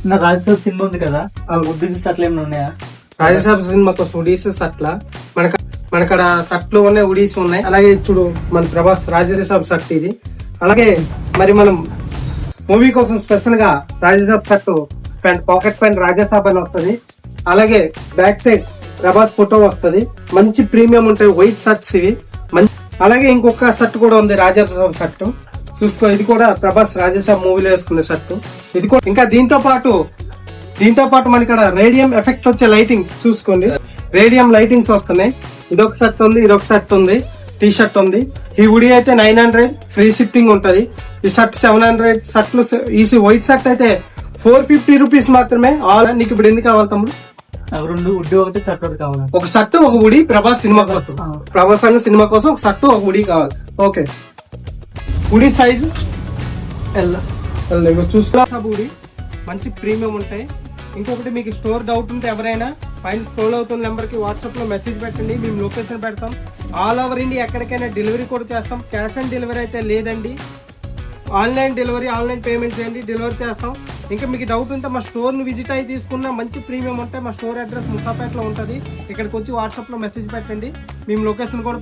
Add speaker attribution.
Speaker 1: నా రాజసాబ్ సినిమా ఉంది కదా, ఉడ్డీస్ అట్లా ఏమైనా ఉన్నాయా?
Speaker 2: రాజసాబ్ సినిమా కోసం ఉడీస్ అట్లా మనకడ షర్ట్లు ఉన్నాయి, ఉడీస్ ఉన్నాయి. అలాగే చూడు మన ప్రభాస్ రాజసాబ్ షర్ట్ ఇది. అలాగే మరి మనం మూవీ కోసం స్పెషల్ గా Raja Saab shirt pant, pocket pant Raja Saab అని వస్తుంది. అలాగే బ్యాక్ సైడ్ ప్రభాస్ ఫోటో వస్తుంది. మంచి ప్రీమియం ఉంటాయి వైట్ షర్ట్స్ ఇవి. అలాగే ఇంకొక షర్ట్ కూడా ఉంది రాజసాబ్ షర్ట్, చూసుకో. ఇది కూడా ప్రభాస్ రాజసాబ్ మూవీలో వేసుకునే షర్ట్ ఇది కూడా. ఇంకా దీంతో పాటు మన ఇక్కడ రేడియం ఎఫెక్ట్ వచ్చే లైటింగ్స్ చూసుకోండి. రేడియం లైటింగ్స్ వస్తున్నాయి. ఇదొక షర్ట్ ఉంది, ఇదొక షర్ట్ ఉంది, టీ షర్ట్ ఉంది. ఈ ఉడి అయితే 900 ఫ్రీ షిప్పింగ్ ఉంటది. ఈ షర్ట్ 700. షర్ట్లు ఈ వైట్ షర్ట్ అయితే 450 రూపీస్ మాత్రమే. నీకు ఇప్పుడు ఎన్ని కావాలి తమ్ముడు?
Speaker 1: రెండు ఉడ్డి ఒకటి షర్ట్ ఒకటి కావాలి.
Speaker 2: ఒక షర్ట్ ఒక ఉడి ప్రభాస్ సినిమా కోసం, ప్రభాస్ అన్న సినిమా కోసం ఒక షర్ట్ ఒక ఉడి కావాలి. ఓకే, ఉడి సైజ్ చూసుకో. ఉడి మంచి ప్రీమియం ఉంటాయి. ఇంకొకటి మీకు స్టోర్ డౌట్ ఉంటే ఎవరైనా పైన స్క్రోల్ అవుతున్న నెంబర్ కి వాట్సాప్ లో మెసేజ్ పెట్టండి, మేము లొకేషన్ పెడతాం. ఆల్ ఓవర్ ఇండియా ఎక్కడికైనా డెలివరీ కూడా చేస్తాం. క్యాష్ ఆన్ డెలివరీ అయితే లేదండి. ఆన్లైన్ డెలివరీ, ఆన్లైన్ పేమెంట్ చేయండి, డెలివరీ చేస్తాం. ఇంకా మీకు డౌట్ ఉంటే మా స్టోర్ ని విజిట్ అయ్యి తీసుకున్న మంచి ప్రీమియం ఉంటాయి. మా స్టోర్ అడ్రస్ ముసాపేటలో ఉంటుంది. ఇక్కడికి వచ్చి వాట్సాప్ లో మెసేజ్ పెట్టండి, మేము లొకేషన్ కూడా